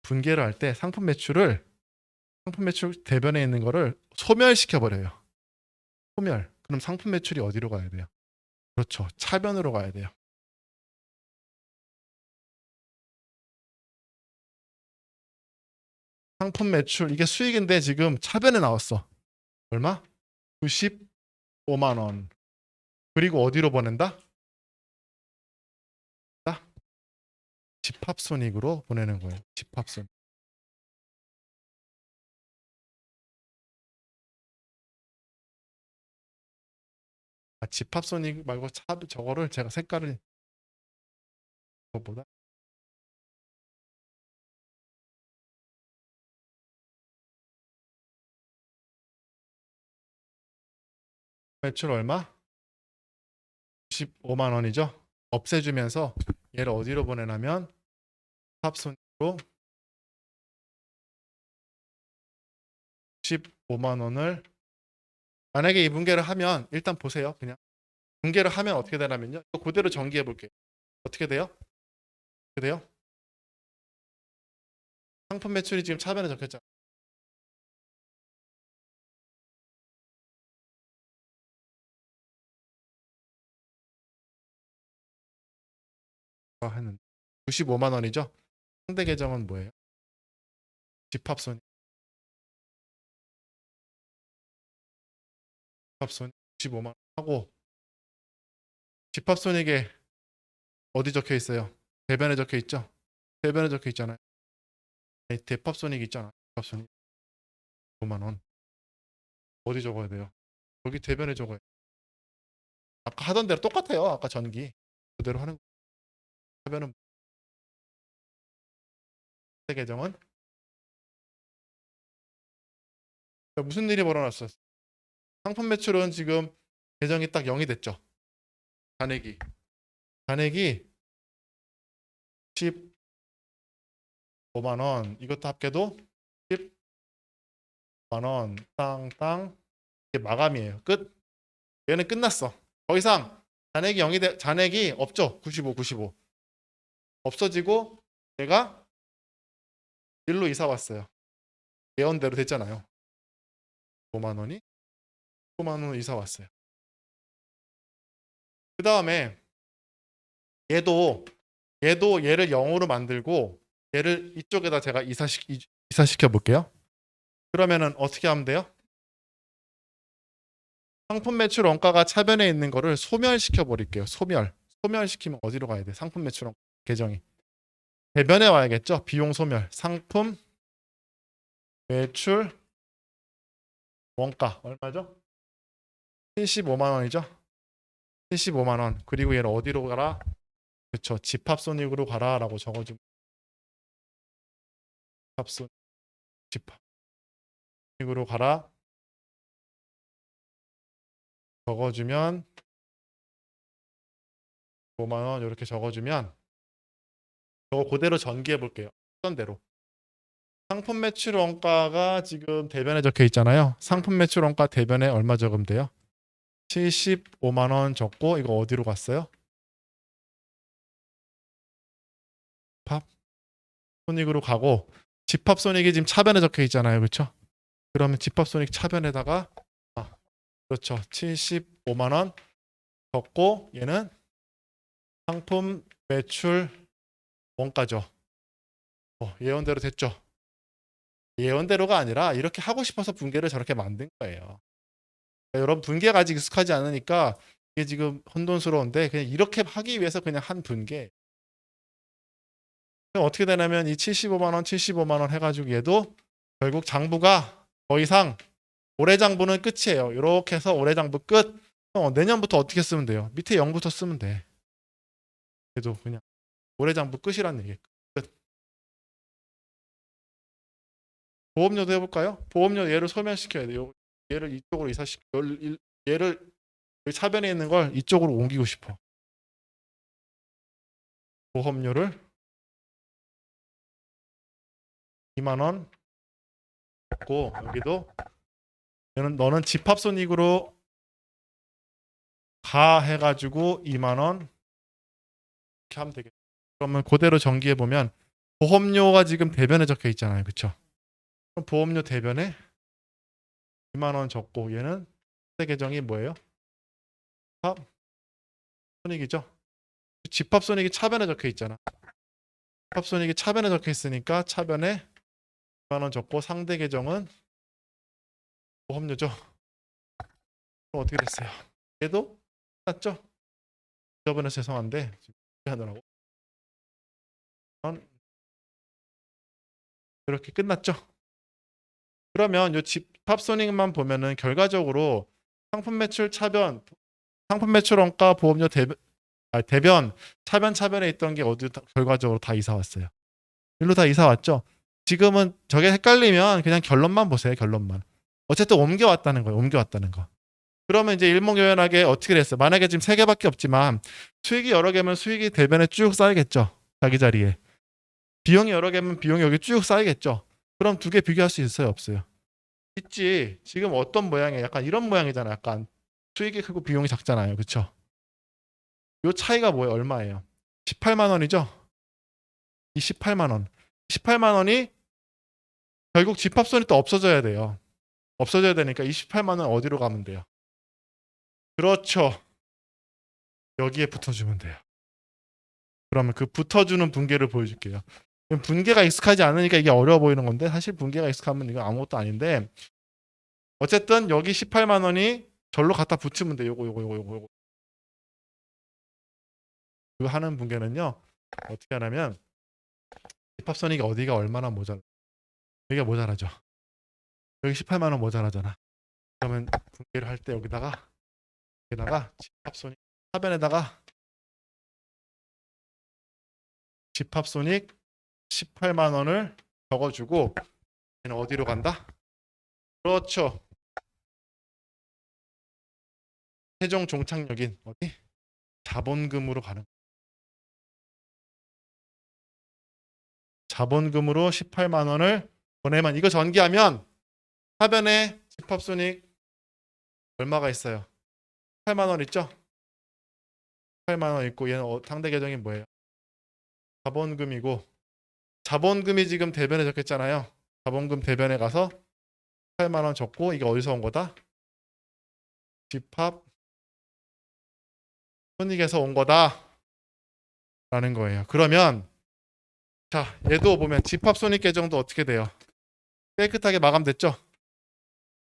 분계를 할 때 상품 매출 대변에 있는 거를 소멸시켜 버려요. 소멸. 그럼 상품 매출이 어디로 가야 돼요? 그렇죠. 차변으로 가야 돼요. 상품 매출 이게 수익인데 지금 차변에 나왔어. 얼마? 95만 원. 그리고 어디로 보낸다? 집합손익으로 보내는 거예요. 집합손익. 집합손익 말고 저거를 제가 색깔을 그거보다 매출 얼마? 95만 원이죠. 없애주면서 얘를 어디로 보내냐면 집합손익으로 95만 원을 만약에 이 분계를 하면 일단 보세요. 그냥 분계를 하면 어떻게 되냐면요. 이거 그대로 전기해 볼게요. 어떻게 돼요? 어떻게 돼요? 상품 매출이 지금 차변에 적혔잖아요. 했는데 95만 원이죠. 상대 계정은 뭐예요? 집합손익. 집합손익 95만 원 하고 집합손익에 어디 적혀 있어요? 대변에 적혀 있죠? 대변에 적혀 있잖아요. 대합손익 있잖아. 대합손익 5만 원. 어디 적어야 돼요? 여기 대변에 적어요. 아까 하던 대로 똑같아요. 아까 전기. 그대로 하는 대변은 상대 계정은 무슨 일이 벌어났어? 상품 매출은 지금 계정이 딱 0이 됐죠. 잔액이. 잔액이 15만 원. 이것도 합계도 10만 원. 땅. 이게 마감이에요. 끝. 얘는 끝났어. 더 이상 잔액이 없죠. 95 없어지고 얘가 일로 이사 왔어요. 예언대로 됐잖아요. 5만 원이 5만 원으로 이사 왔어요. 그 다음에 얘도 얘를 0으로 만들고 얘를 이쪽에다 제가 이사시켜 볼게요. 그러면은 어떻게 하면 돼요? 상품 매출 원가가 차변에 있는 거를 소멸시켜 버릴게요. 소멸시키면 어디로 가야 돼? 상품 매출 원가 계정이 대변에 와야겠죠. 비용 소멸. 상품 매출 원가 얼마죠? 75만 원이죠. 75만 원. 그리고 얘를 어디로 가라? 그렇죠. 집합손익으로 가라라고 적어주면 집합손익으로 가라 적어주면 5만 원 이렇게 적어주면 저거 그대로 전기해 볼게요. 어떤 대로 상품 매출 원가가 지금 대변에 적혀 있잖아요. 상품 매출 원가 대변에 얼마 적으면 돼요? 75만 원 적고 이거 어디로 갔어요? 집합 손익으로 가고 집합 손익이 지금 차변에 적혀 있잖아요. 그렇죠? 그러면 집합 손익 차변에다가 그렇죠. 75만 원 적고 얘는 상품 매출 원가죠. 예언대로 됐죠. 예언대로가 아니라 이렇게 하고 싶어서 분계를 저렇게 만든 거예요. 그러니까 여러분 분계가 아직 익숙하지 않으니까 이게 지금 혼돈스러운데 그냥 이렇게 하기 위해서 그냥 한 분계. 그럼 어떻게 되냐면 이 75만 원 해가지고 얘도 결국 장부가 더 이상 올해 장부는 끝이에요. 이렇게 해서 올해 장부 끝. 내년부터 어떻게 쓰면 돼요? 밑에 0부터 쓰면 돼. 그래도 그냥 올해 장부 끝이란 얘기. 끝. 보험료도 해볼까요? 보험료 얘를 소멸시켜야 돼요. 얘를 이쪽으로 얘를 여기 차변에 있는 걸 이쪽으로 옮기고 싶어. 보험료를 2만 원 받고 여기도 너는 집합손익으로 가 해가지고 2만 원 이렇게 하면 되겠다. 그러면 그대로 전기해 보면 보험료가 지금 대변에 적혀 있잖아요, 그렇죠? 그럼 보험료 대변에 2만 원 적고 얘는 세 계정이 뭐예요? 집합 손익이죠. 집합 손익이 차변에 적혀 있잖아. 집합 손익이 차변에 적혀 있으니까 차변에 2만 원 적고 상대 계정은 보험료죠. 그럼 어떻게 됐어요? 얘도 맞죠? 저번에 죄송한데 하느라고 이렇게 끝났죠. 그러면 이 집합 손익만 보면은 결과적으로 상품 매출 차변, 상품 매출 원가 보험료 대변 차변에 있던 게 어디 결과적으로 다 이사 왔어요. 일로 다 이사 왔죠. 지금은 저게 헷갈리면 그냥 결론만 보세요. 결론만. 어쨌든 옮겨왔다는 거예요. 옮겨왔다는 거. 그러면 이제 일목요연하게 어떻게 됐어요? 만약에 지금 세 개밖에 없지만 수익이 여러 개면 수익이 대변에 쭉 쌓이겠죠. 자기 자리에. 비용이 여러 개면 비용이 여기 쭉 쌓이겠죠. 그럼 두 개 비교할 수 있어요? 없어요? 있지. 지금 어떤 모양이에요? 약간 이런 모양이잖아요. 약간 수익이 크고 비용이 작잖아요. 그렇죠? 요 차이가 뭐예요? 얼마예요? 18만 원이죠? 이 18만 원. 18만 원이 결국 집합손이 또 없어져야 돼요. 없어져야 되니까 28만 원 어디로 가면 돼요? 그렇죠. 여기에 붙어주면 돼요. 그러면 그 붙어주는 분계를 보여줄게요. 분계가 익숙하지 않으니까 이게 어려워 보이는 건데 사실 분계가 익숙하면 이거 아무것도 아닌데 어쨌든 여기 18만 원이 절로 갖다 붙이면 돼요. 요거. 그 하는 분계는요. 어떻게 하냐면 집합손익이 어디가 얼마나 여기가 모자라죠. 여기 18만 원 모자라잖아. 그러면 분계를 할 때 여기다가 집합손익 하변에다가 집합손익 18만 원을 적어주고 얘는 어디로 간다? 그렇죠. 최종 종착역인 어디? 자본금으로 가는. 자본금으로 18만 원을 보내면 이거 전기하면 하변에 집합손익 얼마가 있어요? 8만 원 있죠? 8만 원 있고 얘는 상대 계정이 뭐예요? 자본금이고 자본금이 지금 대변에 적혔잖아요. 자본금 대변에 가서 8만 원 적고 이게 어디서 온 거다? 집합 손익에서 온 거다 라는 거예요. 그러면 자 얘도 보면 집합 손익 계정도 어떻게 돼요? 깨끗하게 마감됐죠?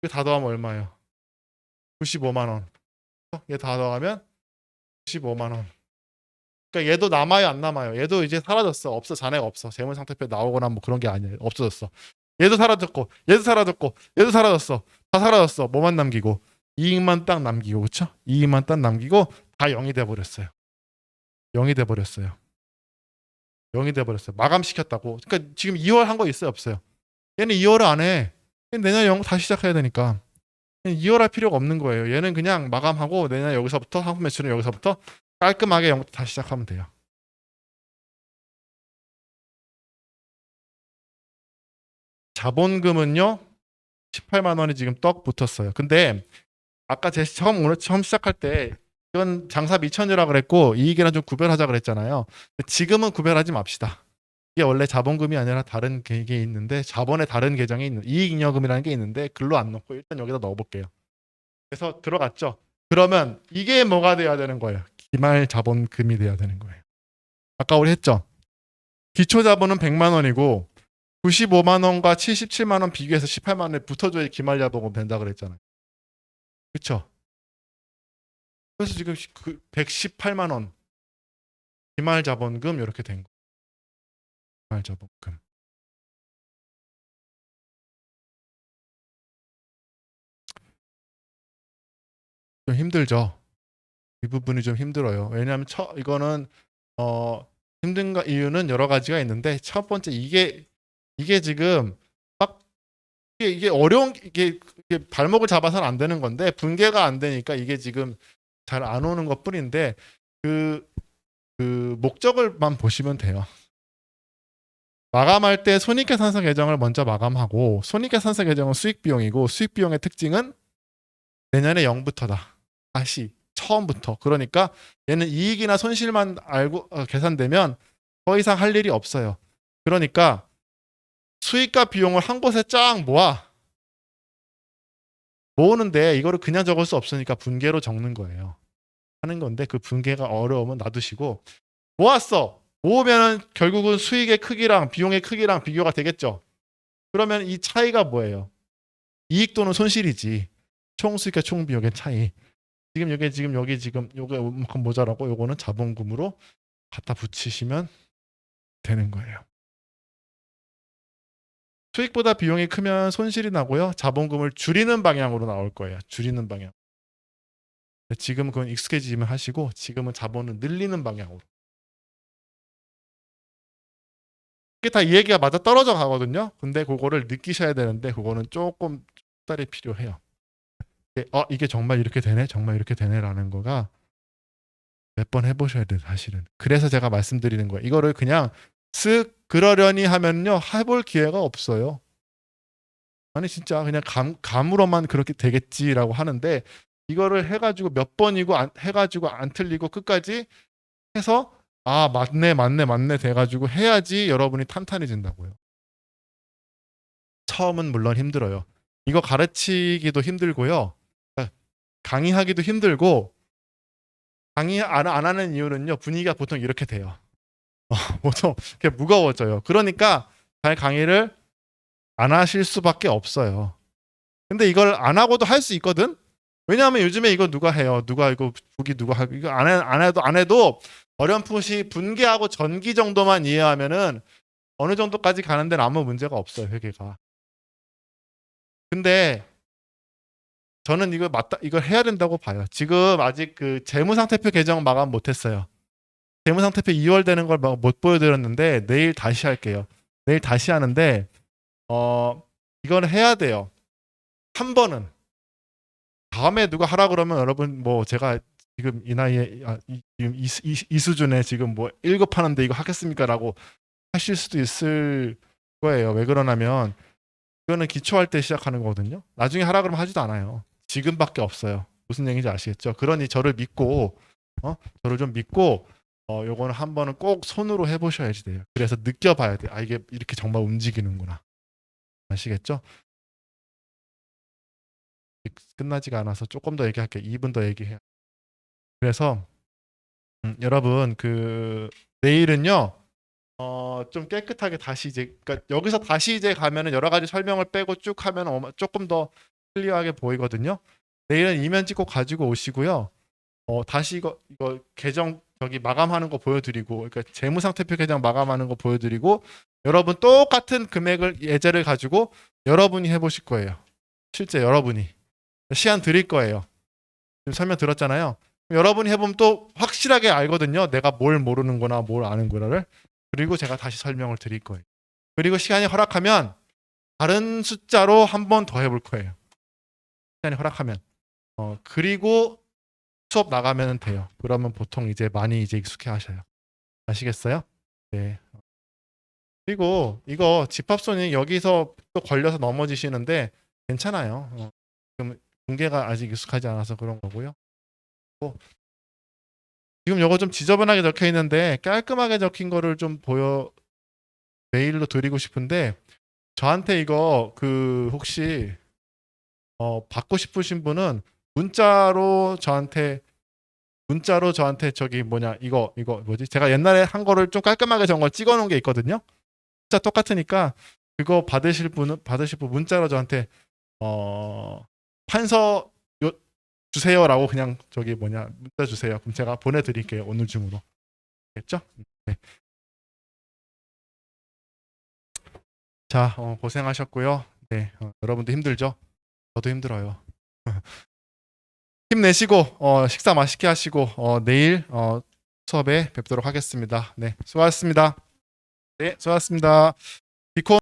이거 다 더하면 얼마예요? 95만 원. 얘 다 더하면 95만 원. 그러니까 얘도 남아요, 안 남아요? 얘도 이제 사라졌어. 없어. 잔해가 없어. 재무상태표에 나오거나 뭐 그런 게 아니에요. 없어졌어. 얘도 사라졌고, 얘도 사라졌고, 얘도 사라졌어. 다 사라졌어. 뭐만 남기고 이익만 딱 남기고, 그렇죠? 이익만 딱 남기고 다 0이 돼 버렸어요. 0이 돼 버렸어요. 0이 돼 버렸어요. 마감시켰다고. 그러니까 지금 2월 한 거 있어요, 없어요? 얘는 2월을 안 해. 내년 0 다시 시작해야 되니까. 2월 할 필요가 없는 거예요. 얘는 그냥 마감하고 내년 여기서부터 상품 매출은 여기서부터 깔끔하게 0부터 다시 시작하면 돼요. 자본금은요 18만 원이 지금 떡 붙었어요. 근데 아까 제 오늘 처음 시작할 때 이건 장사 미천이라 그랬고 이익이랑 좀 구별하자 그랬잖아요. 지금은 구별하지 맙시다. 이게 원래 자본금이 아니라 다른 게 있는데 자본의 다른 계정이 있는 이익잉여금이라는 게 있는데 글로 안 넣고 일단 여기다 넣어볼게요. 그래서 들어갔죠. 그러면 이게 뭐가 돼야 되는 거예요? 기말 자본금이 돼야 되는 거예요. 아까 우리 했죠. 기초 자본은 100만 원이고 95만 원과 77만 원 비교해서 18만 원에 붙어줘야 기말 자본금 된다 그랬잖아요. 그렇죠? 그래서 지금 118만 원 기말 자본금 이렇게 된 거예요. 기말 자본금. 좀 힘들죠. 이 부분이 좀 힘들어요. 왜냐하면 이거는 힘든 이유는 여러 가지가 있는데 첫 번째 이게 지금 막 이게 어려운 이게 발목을 잡아서는 안 되는 건데 분개가 안 되니까 이게 지금 잘 안 오는 것 뿐인데 그 목적을만 보시면 돼요. 마감할 때 손익계산서 계정을 먼저 마감하고 손익계산서 계정은 수익 비용이고 수익 비용의 특징은 내년에 0부터다. 다시 처음부터. 그러니까 얘는 이익이나 손실만 알고 계산되면 더 이상 할 일이 없어요. 그러니까 수익과 비용을 한 곳에 쫙 모으는데 이거를 그냥 적을 수 없으니까 분계로 적는 거예요. 하는 건데 그 분계가 어려우면 놔두시고 모았어. 모으면 결국은 수익의 크기랑 비용의 크기랑 비교가 되겠죠. 그러면 이 차이가 뭐예요? 이익 또는 손실이지. 총수익과 총비용의 차이. 지금 여기 지금 요거만큼 모자라고 요거는 자본금으로 갖다 붙이시면 되는 거예요. 수익보다 비용이 크면 손실이 나고요. 자본금을 줄이는 방향으로 나올 거예요. 줄이는 방향. 지금은 그건 익숙해지면 하시고 지금은 자본을 늘리는 방향으로. 이게 다 이 얘기가 맞아 떨어져 가거든요. 근데 그거를 느끼셔야 되는데 그거는 조금 숙달이 필요해요. 이게 정말 이렇게 되네? 정말 이렇게 되네라는 거가 몇 번 해보셔야 돼요, 사실은. 그래서 제가 말씀드리는 거예요. 이거를 그냥 쓱 그러려니 하면요, 해볼 기회가 없어요. 아니 진짜 그냥 감으로만 그렇게 되겠지라고 하는데 이거를 해가지고 몇 번이고 해가지고 안 틀리고 끝까지 해서 맞네 돼가지고 해야지 여러분이 탄탄해진다고요. 처음은 물론 힘들어요. 이거 가르치기도 힘들고요. 강의하기도 힘들고 강의 안 하는 이유는요. 분위기가 보통 이렇게 돼요. 보통 이렇게 무거워져요. 그러니까 잘 강의를 안 하실 수밖에 없어요. 근데 이걸 안 하고도 할 수 있거든. 왜냐하면 요즘에 이거 누가 해요? 누가 이거 보기 누가 하고 이거 안 해도 어렴풋이 분계하고 전기 정도만 이해하면은 어느 정도까지 가는 데는 아무 문제가 없어요. 회계가. 근데 저는 이걸 해야 된다고 봐요. 지금 아직 그 재무상태표 개정 마감 못했어요. 재무상태표 2월 되는 걸 못 보여드렸는데 내일 다시 할게요. 내일 다시 하는데 이건 해야 돼요. 한 번은 다음에 누가 하라 그러면 여러분 뭐 제가 지금 이 나이에 지금 이 수준에 지금 뭐 1급 하는데 이거 하겠습니까라고 하실 수도 있을 거예요. 왜 그러냐면 이거는 기초할 때 시작하는 거거든요. 나중에 하라 그러면 하지도 않아요. 지금밖에 없어요. 무슨 얘기인지 아시겠죠? 그러니 저를 믿고 저를 좀 믿고 요거는 한 번은 꼭 손으로 해보셔야지 돼요. 그래서 느껴봐야 돼. 아 이게 이렇게 정말 움직이는구나. 아시겠죠? 끝나지가 않아서 조금 더 얘기할게요. 2분 더 얘기해요. 그래서 여러분 그 내일은요 좀 깨끗하게 다시 이제 그러니까 여기서 다시 이제 가면은 여러 가지 설명을 빼고 쭉 하면 조금 더 클리어하게 보이거든요. 내일은 이면 찍고 가지고 오시고요. 다시 이거 계정 저기 마감하는 거 보여드리고, 그러니까 재무상태표 계정 마감하는 거 보여드리고, 여러분 똑같은 금액을 예제를 가지고 여러분이 해보실 거예요. 실제 여러분이 시간 드릴 거예요. 지금 설명 들었잖아요. 여러분이 해보면 또 확실하게 알거든요. 내가 뭘 모르는구나, 뭘 아는구나를. 그리고 제가 다시 설명을 드릴 거예요. 그리고 시간이 허락하면 다른 숫자로 한 번 더 해볼 거예요. 시간이 허락하면. 그리고 수업 나가면 돼요. 그러면 보통 이제 많이 이제 익숙해 하셔요. 아시겠어요? 네. 그리고 이거 집합손이 여기서 또 걸려서 넘어지시는데 괜찮아요. 지금 공개가 아직 익숙하지 않아서 그런 거고요. 지금 요거 좀 지저분하게 적혀 있는데 깔끔하게 적힌 거를 좀 메일로 드리고 싶은데 저한테 이거 그 혹시 받고 싶으신 분은 문자로 저한테 저기 뭐냐 이거 뭐지 제가 옛날에 한 거를 좀 깔끔하게 적은 걸 찍어 놓은 게 있거든요. 진짜 똑같으니까 그거 받으실 분 문자로 저한테 판서 주세요라고 그냥 저기 뭐냐 문자 주세요. 그럼 제가 보내드릴게요. 오늘 중으로. 됐죠? 네. 자 고생하셨고요. 네 여러분도 힘들죠? 저도 힘들어요. 힘내시고 식사 맛있게 하시고 내일 수업에 뵙도록 하겠습니다. 네 수고하셨습니다. 네 수고하셨습니다. 비콘